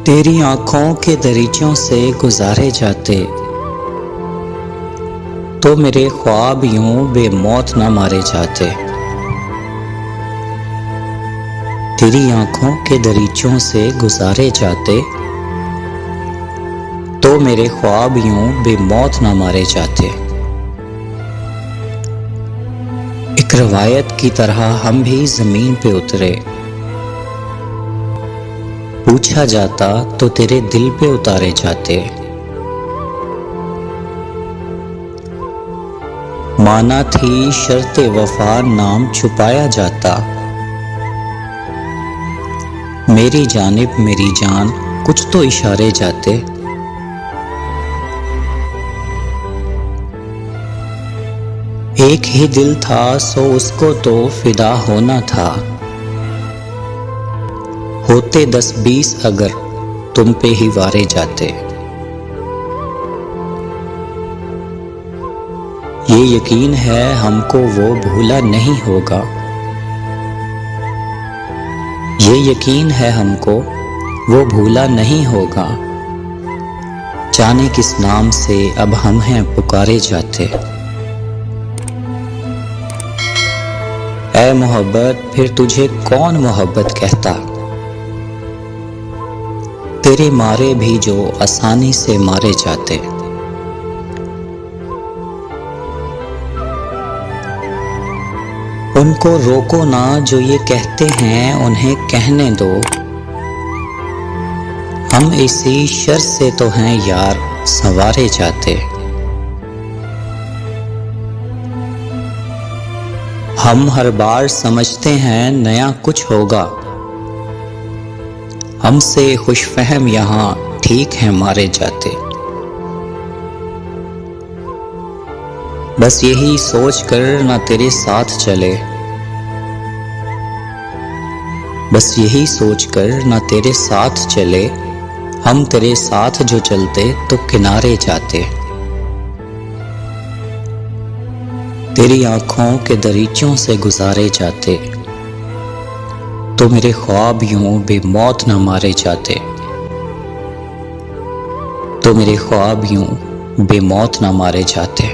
तेरी आंखों के दरीचों से गुजारे जाते तो मेरे ख्वाब यूं बेमौत न मारे जाते। तेरी आंखों के दरीचों से गुजारे जाते तो मेरे ख्वाब यूं बेमौत न मारे जाते। एक रवायत की तरह हम भी जमीन पे उतरे, पूछा जाता तो तेरे दिल पे उतारे जाते। माना थी शर्ते वफा नाम छुपाया जाता, मेरी जानिब मेरी जान कुछ तो इशारे जाते। एक ही दिल था सो उसको तो फिदा होना था, होते 10-20 अगर तुम पे ही वारे जाते। ये यकीन है हमको वो भूला नहीं होगा, ये यकीन है हमको वो भूला नहीं होगा। जाने किस नाम से अब हम हैं पुकारे जाते। ऐ मोहब्बत फिर तुझे कौन मोहब्बत कहता, तेरे मारे भी जो आसानी से मारे जाते। उनको रोको ना जो ये कहते हैं उन्हें कहने दो, हम इसी शर्त से तो हैं यार संवारे जाते। हम हर बार समझते हैं नया कुछ होगा, हमसे खुशफहम यहाँ ठीक है मारे जाते। बस यही सोच कर ना तेरे साथ चले, बस यही सोच कर ना तेरे साथ चले, हम तेरे साथ जो चलते तो किनारे जाते। तेरी आंखों के दरीचों से गुजारे जाते तो मेरे ख्वाब यूं बेमौत न मारे जाते, तो मेरे ख्वाब यूं बेमौत न मारे जाते।